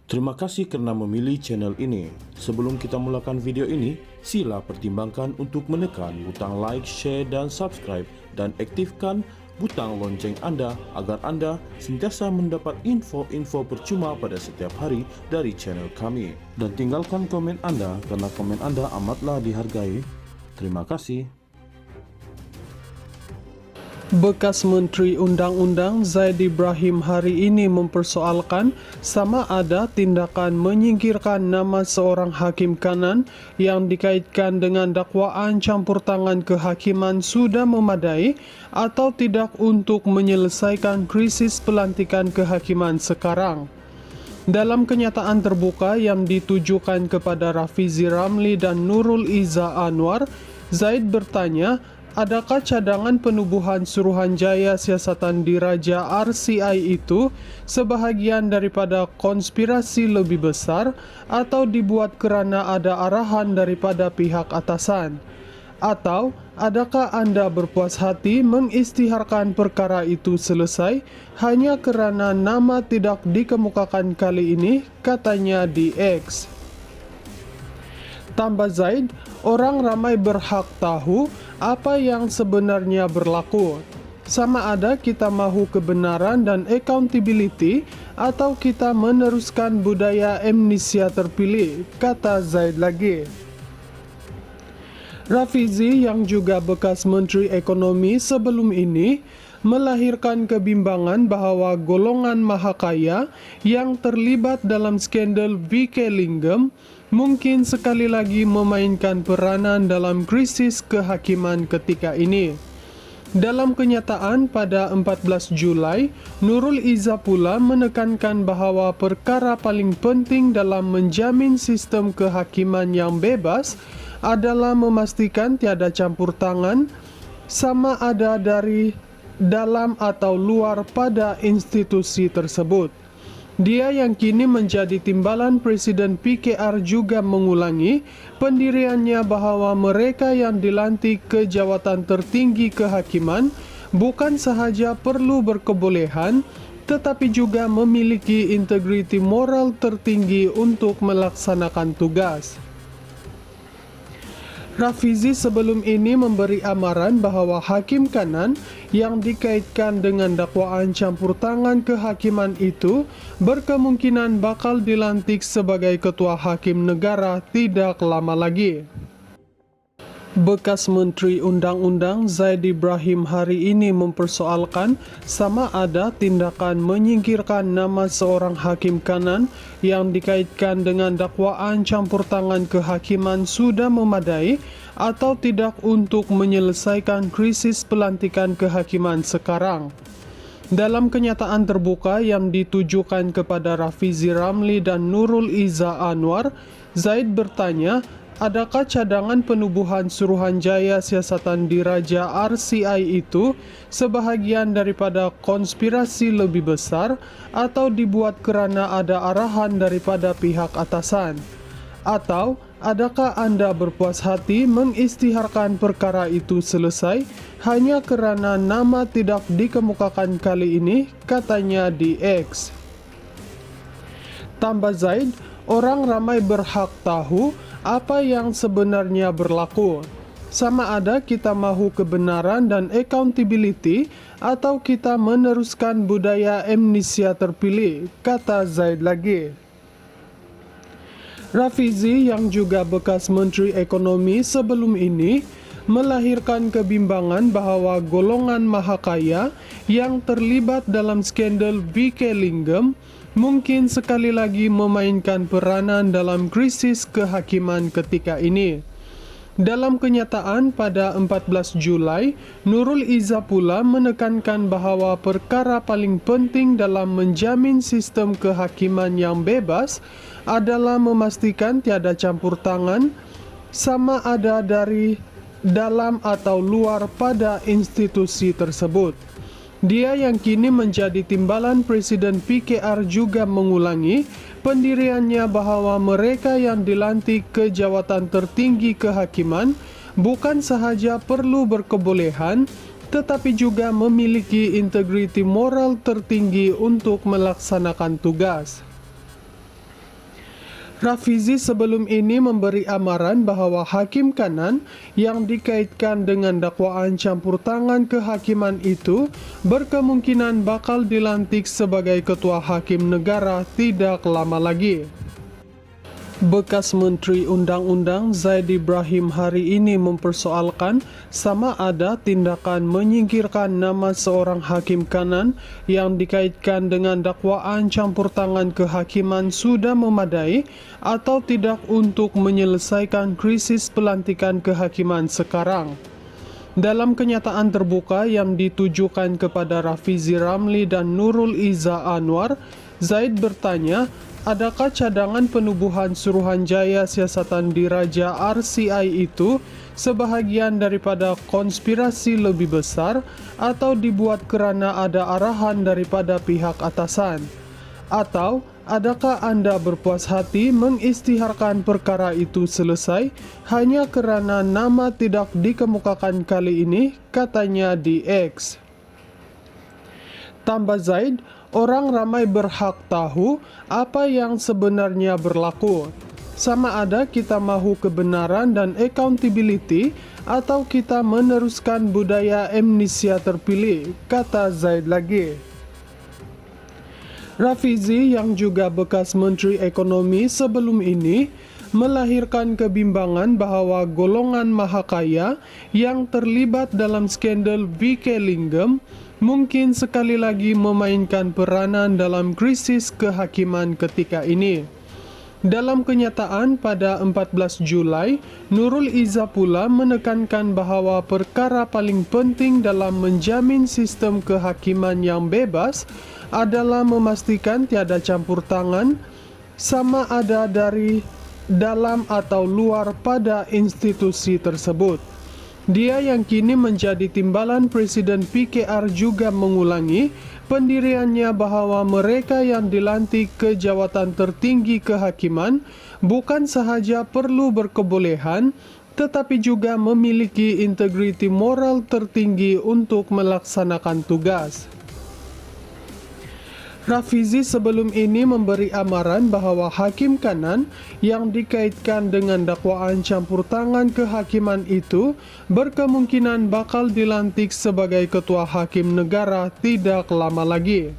Terima kasih karena memilih channel ini. Sebelum kita mulakan video ini, sila pertimbangkan untuk menekan butang like, share, dan subscribe, dan aktifkan butang lonceng Anda agar Anda sentiasa mendapat info-info percuma pada setiap hari dari channel kami. Dan tinggalkan komen Anda karena komen Anda amatlah dihargai. Terima kasih. Bekas Menteri Undang-Undang Zaid Ibrahim hari ini mempersoalkan sama ada tindakan menyingkirkan nama seorang hakim kanan yang dikaitkan dengan dakwaan campur tangan kehakiman sudah memadai atau tidak untuk menyelesaikan krisis pelantikan kehakiman sekarang. Dalam kenyataan terbuka yang ditujukan kepada Rafizi Ramli dan Nurul Iza Anwar, Zaid bertanya, adakah cadangan penubuhan Suruhanjaya Siasatan Diraja RCI itu sebahagian daripada konspirasi lebih besar atau dibuat kerana ada arahan daripada pihak atasan? Atau adakah Anda berpuas hati mengisytiharkan perkara itu selesai hanya kerana nama tidak dikemukakan kali ini, katanya di X. Tambah Zaid, orang ramai berhak tahu apa yang sebenarnya berlaku. Sama ada kita mahu kebenaran dan accountability atau kita meneruskan budaya amnesia terpilih, kata Zaid lagi. Rafizi yang juga bekas Menteri Ekonomi sebelum ini melahirkan kebimbangan bahawa golongan mahakaya yang terlibat dalam skandal VK Lingam mungkin sekali lagi memainkan peranan dalam krisis kehakiman ketika ini. Dalam kenyataan pada 14 Julai, Nurul Iza pula menekankan bahawa perkara paling penting dalam menjamin sistem kehakiman yang bebas adalah memastikan tiada campur tangan sama ada dari dalam atau luar pada institusi tersebut. Dia yang kini menjadi timbalan Presiden PKR juga mengulangi pendiriannya bahawa mereka yang dilantik ke jawatan tertinggi kehakiman bukan sahaja perlu berkebolehan tetapi juga memiliki integriti moral tertinggi untuk melaksanakan tugas. Rafizi sebelum ini memberi amaran bahawa hakim kanan yang dikaitkan dengan dakwaan campur tangan kehakiman itu berkemungkinan bakal dilantik sebagai ketua hakim negara tidak lama lagi. Bekas Menteri Undang-Undang Zaid Ibrahim hari ini mempersoalkan sama ada tindakan menyingkirkan nama seorang hakim kanan yang dikaitkan dengan dakwaan campur tangan kehakiman sudah memadai atau tidak untuk menyelesaikan krisis pelantikan kehakiman sekarang. Dalam kenyataan terbuka yang ditujukan kepada Rafizi Ramli dan Nurul Iza Anwar, Zaid bertanya, adakah cadangan penubuhan Suruhanjaya Siasatan Diraja RCI itu sebahagian daripada konspirasi lebih besar atau dibuat kerana ada arahan daripada pihak atasan? Atau adakah Anda berpuas hati mengisytiharkan perkara itu selesai hanya kerana nama tidak dikemukakan kali ini, katanya di X. Tambah Zaid, orang ramai berhak tahu apa yang sebenarnya berlaku. Sama ada kita mahu kebenaran dan accountability atau kita meneruskan budaya amnesia terpilih, kata Zaid lagi. Rafizi yang juga bekas Menteri Ekonomi sebelum ini melahirkan kebimbangan bahawa golongan mahakaya yang terlibat dalam skandal VK Lingam mungkin sekali lagi memainkan peranan dalam krisis kehakiman ketika ini. Dalam kenyataan pada 14 Julai, Nurul Iza pula menekankan bahawa perkara paling penting dalam menjamin sistem kehakiman yang bebas adalah memastikan tiada campur tangan sama ada dari dalam atau luar pada institusi tersebut. Dia yang kini menjadi timbalan Presiden PKR juga mengulangi pendiriannya bahawa mereka yang dilantik ke jawatan tertinggi kehakiman bukan sahaja perlu berkebolehan tetapi juga memiliki integriti moral tertinggi untuk melaksanakan tugas. Rafizi sebelum ini memberi amaran bahwa hakim kanan yang dikaitkan dengan dakwaan campur tangan kehakiman itu berkemungkinan bakal dilantik sebagai ketua hakim negara tidak lama lagi. Bekas Menteri Undang-Undang Zaid Ibrahim hari ini mempersoalkan sama ada tindakan menyingkirkan nama seorang hakim kanan yang dikaitkan dengan dakwaan campur tangan kehakiman sudah memadai atau tidak untuk menyelesaikan krisis pelantikan kehakiman sekarang. Dalam kenyataan terbuka yang ditujukan kepada Rafizi Ramli dan Nurul Iza Anwar, Zaid bertanya, adakah cadangan penubuhan Suruhanjaya Siasatan Diraja RCI itu sebahagian daripada konspirasi lebih besar atau dibuat kerana ada arahan daripada pihak atasan? Atau adakah Anda berpuas hati mengisytiharkan perkara itu selesai hanya kerana nama tidak dikemukakan kali ini, katanya di X. Tambah Zaid, orang ramai berhak tahu apa yang sebenarnya berlaku. Sama ada kita mahu kebenaran dan accountability atau kita meneruskan budaya amnesia terpilih, kata Zaid lagi. Rafizi yang juga bekas Menteri Ekonomi sebelum ini melahirkan kebimbangan bahawa golongan mahakaya yang terlibat dalam skandal VK Lingam mungkin sekali lagi memainkan peranan dalam krisis kehakiman ketika ini. Dalam kenyataan pada 14 Julai, Nurul Iza pula menekankan bahawa perkara paling penting dalam menjamin sistem kehakiman yang bebas adalah memastikan tiada campur tangan sama ada dari dalam atau luar pada institusi tersebut. Dia yang kini menjadi timbalan Presiden PKR juga mengulangi pendiriannya bahawa mereka yang dilantik ke jawatan tertinggi kehakiman bukan sahaja perlu berkebolehan tetapi juga memiliki integriti moral tertinggi untuk melaksanakan tugas. Rafizi sebelum ini memberi amaran bahawa hakim kanan yang dikaitkan dengan dakwaan campur tangan kehakiman itu berkemungkinan bakal dilantik sebagai ketua hakim negara tidak lama lagi.